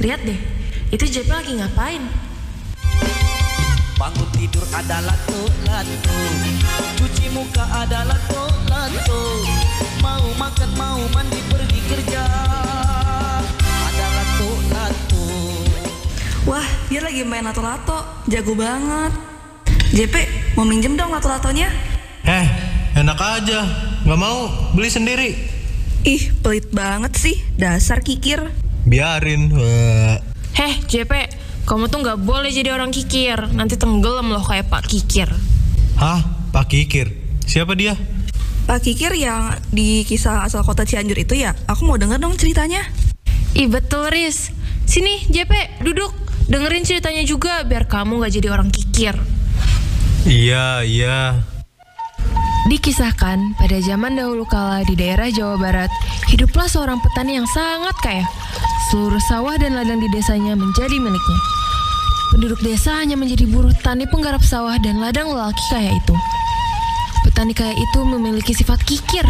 Lihat deh, itu JP lagi ngapain? Bangun tidur adalah lato, cuci muka adalah lato, mau makan mau mandi pergi kerja adalah lato. Wah, dia lagi main lato-lato, jago banget. JP, mau minjem dong lato-latonya? Enak aja, nggak mau, beli sendiri. Ih, pelit banget sih, dasar kikir. Biarin. JP, kamu tuh nggak boleh jadi orang kikir. Nanti tenggelam loh kayak Pak Kikir. Hah? Pak Kikir? Siapa dia? Pak Kikir yang di kisah asal kota Cianjur itu ya? Aku mau denger dong ceritanya. Ih betul, Riz. Sini JP, duduk. Dengerin ceritanya juga biar kamu gak jadi orang kikir. Iya. Dikisahkan pada zaman dahulu kala di daerah Jawa Barat, hiduplah seorang petani yang sangat kaya. Seluruh sawah dan ladang di desanya menjadi miliknya. Penduduk desa hanya menjadi buruh tani penggarap sawah dan ladang lelaki kaya itu. Petani kaya itu memiliki sifat kikir.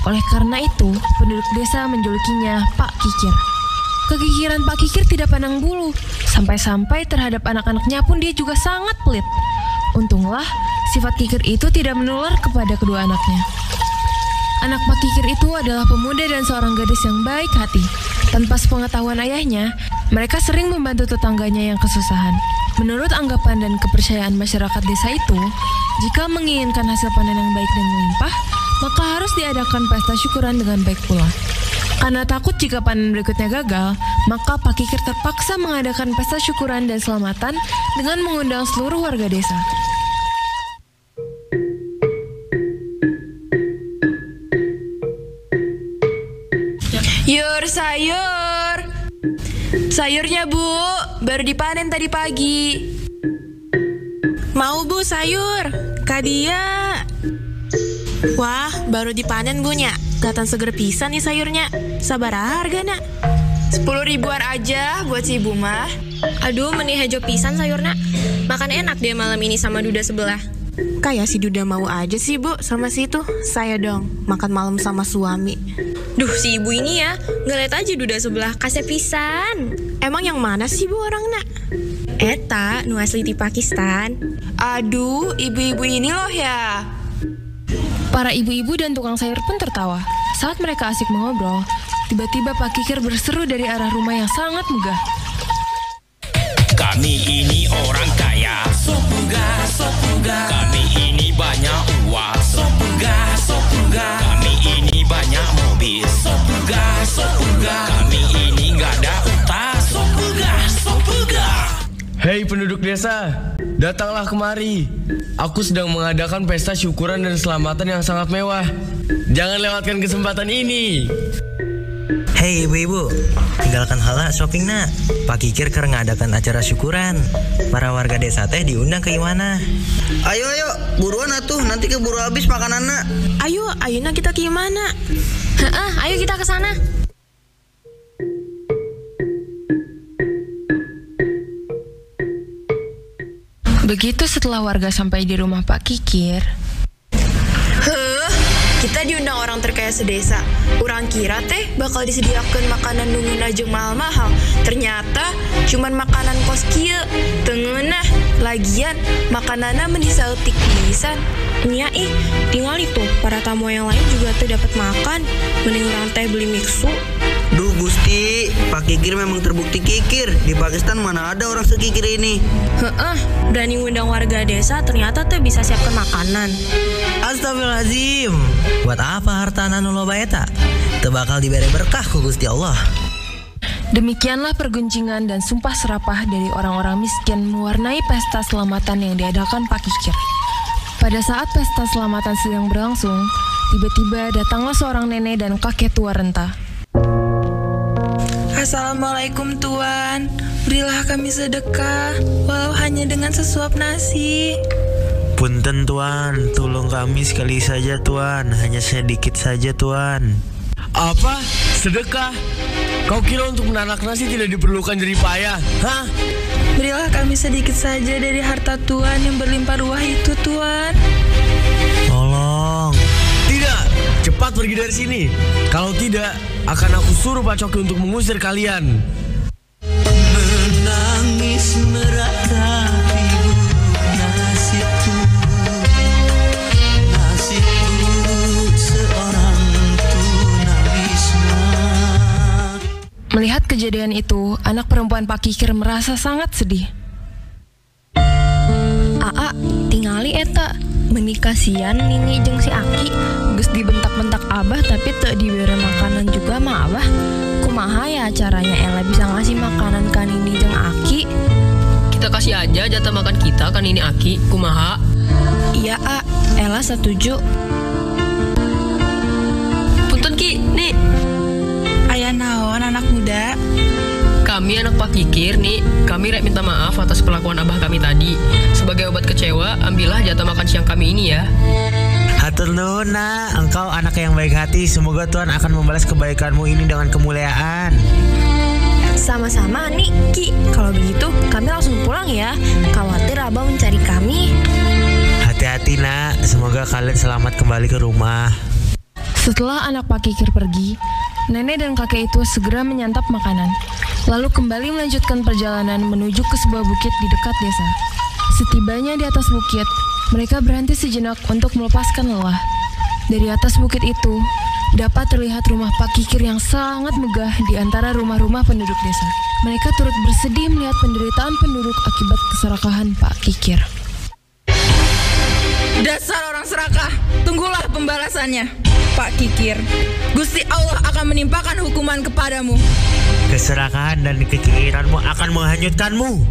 Oleh karena itu, penduduk desa menjulukinya Pak Kikir. Kekikiran Pak Kikir tidak pandang bulu. Sampai-sampai terhadap anak-anaknya pun dia juga sangat pelit. Untunglah, sifat kikir itu tidak menular kepada kedua anaknya. Anak Pak Kikir itu adalah pemuda dan seorang gadis yang baik hati. Tanpa sepengetahuan ayahnya, mereka sering membantu tetangganya yang kesusahan. Menurut anggapan dan kepercayaan masyarakat desa itu, jika menginginkan hasil panen yang baik dan melimpah, maka harus diadakan pesta syukuran dengan baik pula. Karena takut jika panen berikutnya gagal, maka Pak Kikir terpaksa mengadakan pesta syukuran dan selamatan dengan mengundang seluruh warga desa. Yur sayur. Sayurnya Bu, baru dipanen tadi pagi. Mau Bu sayur, Kak Dia. Wah, baru dipanen Bu nya. Kelihatan seger pisan nih sayurnya. Sabar harga nak. 10 ribuan aja buat si ibu mah. Aduh, meni hejo pisan sayurnya. Makan enak dia malam ini sama Duda sebelah. Kayak si Duda mau aja sih Bu sama si itu. Saya dong, makan malam sama suami. Duh, si ibu ini ya, ngeliat aja Duda sebelah, kasih pisan. Emang yang mana sih Bu orang nak? Eta, nu asli di Pakistan. Aduh, ibu-ibu ini loh ya. Para ibu-ibu dan tukang sayur pun tertawa. Saat mereka asik mengobrol, tiba-tiba Pak Kikir berseru dari arah rumah yang sangat megah. Kami ini orang kaya, sopuga. Kami ini banyak uang, sopuga. Kami ini banyak mobil, sopuga. Kami ini nggak ada utang, sopuga. Hei penduduk desa, datanglah kemari. Aku sedang mengadakan pesta syukuran dan selamatan yang sangat mewah. Jangan lewatkan kesempatan ini. Hei ibu-ibu, tinggalkan hala shopping nak. Pak Kikir keur ngadakan acara syukuran. Para warga desa teh diundang ke imana. Ayo, buruan atuh, nanti keburu habis makananna. Ayo nak kita ke imana? Ayo kita ke sana. Begitu setelah warga sampai di rumah Pak Kikir. Kita diundang orang terkaya sedesa. Urang kira teh bakal disediakan makanan nungun aja mahal-mahal. Ternyata cuman makanan kos kieu. Tengenah, lagian makananna meni saeutik pisan. Nya tinggal itu para tamu yang lain juga tuh dapat makan. Mending urang teh beli mixu. Duh Gusti, Pak Kikir memang terbukti kikir. Di Pakistan mana ada orang sekikir ini. Berani ngundang warga desa ternyata teh bisa siapkan makanan. Astagfirullahaladzim. Buat apa harta nanu loba eta? Teu bakal diberi berkah ku Gusti Allah. Demikianlah perguncingan dan sumpah serapah dari orang-orang miskin mewarnai pesta selamatan yang diadakan Pak Kikir. Pada saat pesta selamatan sedang berlangsung, tiba-tiba datanglah seorang nenek dan kakek tua renta. Assalamualaikum Tuan, berilah kami sedekah, walau hanya dengan sesuap nasi. Punten Tuan, tolong kami sekali saja Tuan, hanya sedikit saja Tuan. Apa? Sedekah? Kau kira untuk menanak nasi tidak diperlukan jerih payah? Hah? Berilah kami sedikit saja dari harta Tuan yang berlimpah ruah itu Tuan. Tolong. Tidak, cepat pergi dari sini. Kalau tidak, akan aku suruh Pak Coki untuk mengusir kalian. menangis meratapi nasibku seorang tunawisma. Melihat kejadian itu, anak perempuan Pak Kikir merasa sangat sedih. Aa, tingali eta. Meni kasian Nini jeung si Aki. Geus dibentak-bentak Abah tapi teu diberi makanan juga mah Abah. Kumaha ya caranya Ella bisa ngasih makanan ka Nini jeung Aki? Kita kasih aja jatah makan kita kan ini Aki. Kumaha? Iya, A. Ella setuju. Punten Ki, nih. Aya naon anak muda? Kami anak Pak Kikir nih, kami rek minta maaf atas perlakuan abah kami tadi. Sebagai obat kecewa, ambillah jatah makan siang kami ini ya. Hatur nuhun, Nak. Engkau anak yang baik hati. Semoga Tuhan akan membalas kebaikanmu ini dengan kemuliaan. Sama-sama nih, Ki. Kalau begitu, kami langsung pulang ya. Khawatir Abah mencari kami. Hati-hati, Nak. Semoga kalian selamat kembali ke rumah. Setelah anak Pak Kikir pergi, nenek dan kakek itu segera menyantap makanan, lalu kembali melanjutkan perjalanan menuju ke sebuah bukit di dekat desa. Setibanya di atas bukit, mereka berhenti sejenak untuk melepaskan lelah. Dari atas bukit itu, dapat terlihat rumah Pak Kikir yang sangat megah di antara rumah-rumah penduduk desa. Mereka turut bersedih melihat penderitaan penduduk akibat keserakahan Pak Kikir. Dasar orang serakah, tunggulah pembalasannya, Pak Kikir. Gusti Allah akan menimpakan hukuman kepadamu. Keserakahan dan kekikiranmu akan menghanyutkanmu.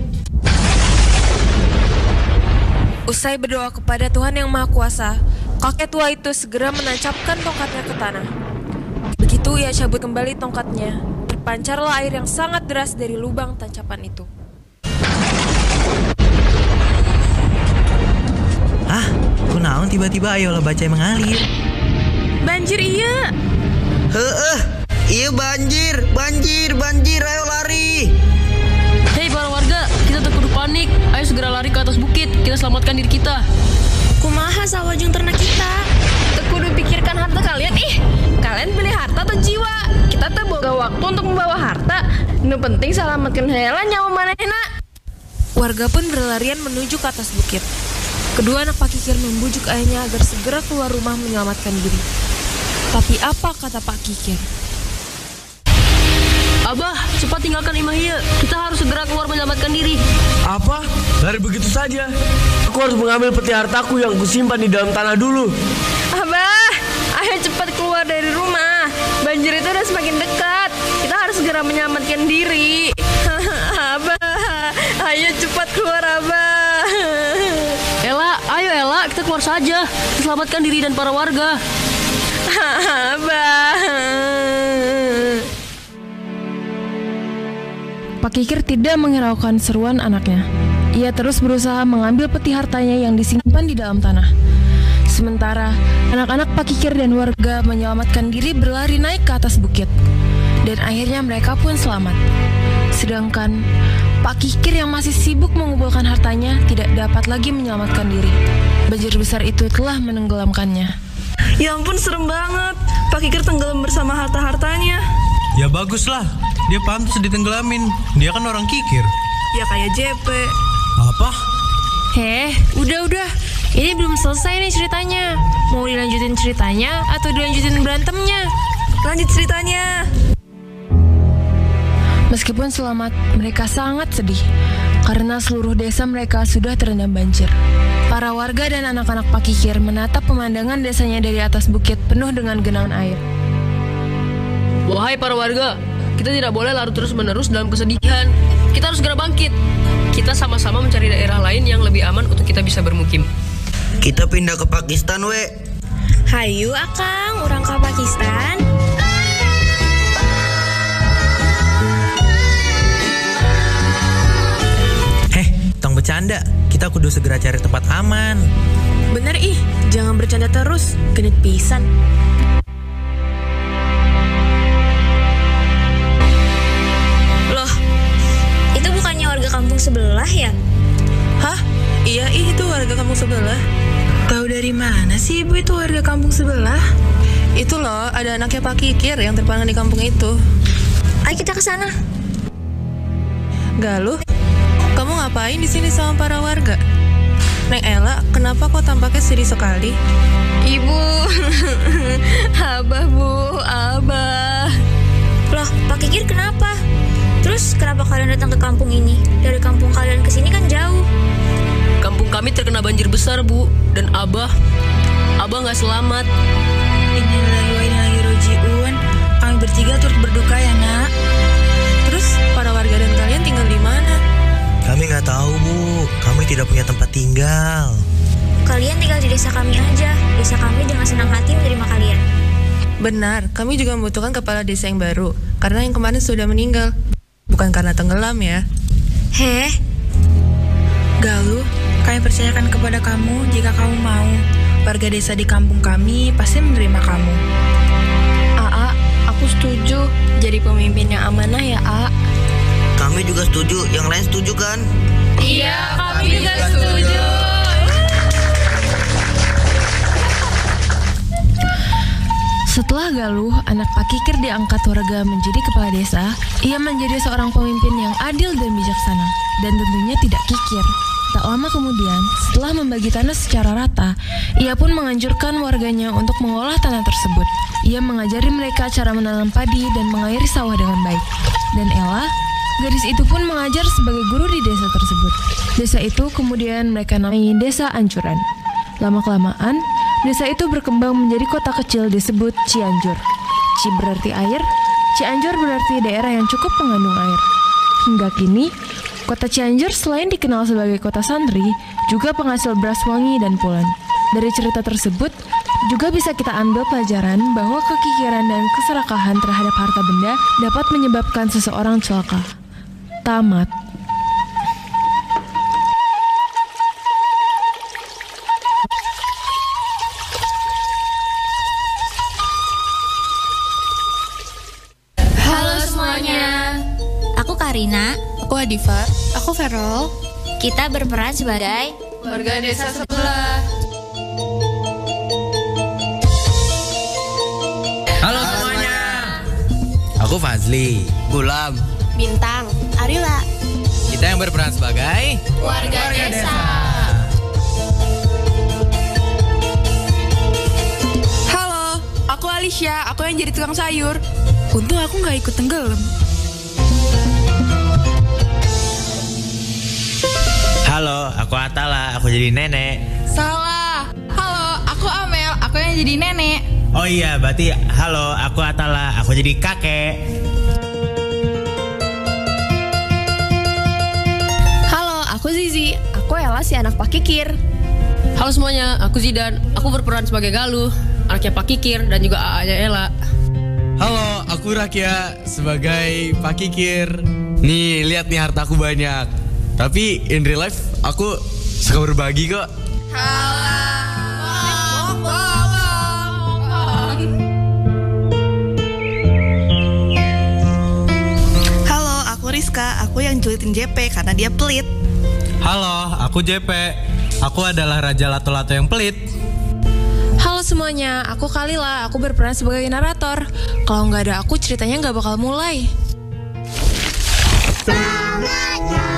Usai berdoa kepada Tuhan Yang Maha Kuasa, kakek tua itu segera menancapkan tongkatnya ke tanah. Begitu ia cabut kembali tongkatnya, terpancarlah air yang sangat deras dari lubang tancapan itu. Ah, kunaon tiba-tiba ayolah baca mengalir. Banjir iya. Iya banjir, ayo lari. Hei para warga, kita tak kudu panik. Ayo segera lari ke atas bukit, kita selamatkan diri kita. Kumaha sawajung ternak kita? Tak kudu pikirkan harta kalian, kalian pilih harta atau jiwa? Kita tak boga waktu untuk membawa harta. Nu penting selamatkan heula nyawa manehna. Warga pun berlarian menuju ke atas bukit. Kedua anak Pak Kikir membujuk ayahnya agar segera keluar rumah menyelamatkan diri. Tapi apa kata Pak Kikir? Abah, cepat tinggalkan imah ieu. Kita harus segera keluar menyelamatkan diri. Apa? Lari begitu saja? Aku harus mengambil peti hartaku yang kusimpan di dalam tanah dulu. Abah, ayo cepat keluar dari rumah. Banjir itu udah semakin dekat. Kita harus segera menyelamatkan diri. Abah, ayo cepat keluar Abah. Ayo Ella, kita keluar saja. Kita selamatkan diri dan para warga. Abah. Pak Kikir tidak menghiraukan seruan anaknya. Ia terus berusaha mengambil peti hartanya yang disimpan di dalam tanah. Sementara anak-anak Pak Kikir dan warga menyelamatkan diri berlari naik ke atas bukit. Dan akhirnya mereka pun selamat. Sedangkan Pak Kikir yang masih sibuk mengumpulkan hartanya tidak dapat lagi menyelamatkan diri. Banjir besar itu telah menenggelamkannya. Ya ampun, serem banget. Pak Kikir tenggelam bersama harta-hartanya. Ya baguslah, dia pantas ditenggelamin. Dia kan orang kikir. Ya kayak JP. Apa? Udah. Ini belum selesai nih ceritanya. Mau dilanjutin ceritanya atau dilanjutin berantemnya? Lanjut ceritanya. Meskipun selamat, mereka sangat sedih karena seluruh desa mereka sudah terendam banjir. Para warga dan anak-anak Pak Kikir menatap pemandangan desanya dari atas bukit penuh dengan genangan air. Wahai para warga, kita tidak boleh larut terus-menerus dalam kesedihan. Kita harus segera bangkit. Kita sama-sama mencari daerah lain yang lebih aman untuk kita bisa bermukim. Kita pindah ke Pakistan, we. Hayu Akang, orang ke Pakistan. Tong bercanda, kita kudu segera cari tempat aman. Bener jangan bercanda terus, genit pisan. Loh, itu bukannya warga kampung sebelah ya? Hah? Iya itu warga kampung sebelah. Tahu dari mana sih ibu itu warga kampung sebelah? Itu loh, ada anaknya Pak Kikir yang terpana di kampung itu. Ayo kita ke sana. Galuh, ngapain di sini sama para warga? Neng Ella, kenapa kok tampaknya sedih sekali? Ibu, Abah Bu, Abah. Loh, Pak Kikir kenapa? Terus kenapa kalian datang ke kampung ini? Dari kampung kalian ke sini kan jauh. Kampung kami terkena banjir besar, Bu. Dan Abah nggak selamat. Innalillahi wa inna ilaihi raji'un. Kami bertiga turut berduka ya, Nak. Terus para warga dan kalian tinggal di mana? Kami nggak tahu, Bu. Kami tidak punya tempat tinggal. Kalian tinggal di desa kami aja. Desa kami dengan senang hati menerima kalian. Benar, kami juga membutuhkan kepala desa yang baru. Karena yang kemarin sudah meninggal. Bukan karena tenggelam ya. Heh. Galuh, kami percayakan kepada kamu jika kamu mau. Warga desa di kampung kami pasti menerima kamu. Aa, aku setuju jadi pemimpin yang amanah ya, A. Kami juga setuju. Yang lain setuju kan? Iya, kami juga setuju. Setelah Galuh, anak Pak Kikir diangkat warga menjadi kepala desa, ia menjadi seorang pemimpin yang adil dan bijaksana, dan tentunya tidak kikir. Tak lama kemudian, setelah membagi tanah secara rata, ia pun menganjurkan warganya untuk mengolah tanah tersebut. Ia mengajari mereka cara menanam padi dan mengairi sawah dengan baik. Dan Ella, gadis itu pun mengajar sebagai guru di desa tersebut. Desa itu kemudian mereka namai Desa Anjuran. Lama-kelamaan, desa itu berkembang menjadi kota kecil disebut Cianjur. Ci berarti air, Cianjur berarti daerah yang cukup mengandung air. Hingga kini, kota Cianjur selain dikenal sebagai kota santri, juga penghasil beras wangi dan pulen. Dari cerita tersebut, juga bisa kita ambil pelajaran bahwa kekikiran dan keserakahan terhadap harta benda dapat menyebabkan seseorang celaka. Tamat. Karina, aku Adifa, aku Ferol. Kita berperan sebagai warga desa sebelah. Halo semuanya. Aku Fazli, Gulam, Bintang, Arila. Kita yang berperan sebagai warga desa. Halo, aku Alicia, aku yang jadi tukang sayur. Untung aku nggak ikut tenggelam. Halo, aku Atala, aku jadi nenek. Salah. Halo, aku Amel, aku yang jadi nenek. Oh iya, berarti halo, aku Atala, aku jadi kakek. Halo, aku Zizi. Aku Ella, si anak Pak Kikir. Halo semuanya, aku Zidan. Aku berperan sebagai Galuh, anaknya Pak Kikir dan juga AA-nya Ella. Halo, aku Rakia sebagai Pak Kikir. Nih, lihat nih hartaku banyak. Tapi in real life aku suka berbagi kok. Halo, aku Rizka. Aku yang julitin JP karena dia pelit. Halo, aku JP. Aku adalah Raja Lato-Lato yang pelit. Halo semuanya, aku Kalila. Aku berperan sebagai narator. Kalau nggak ada aku, ceritanya nggak bakal mulai. Semuanya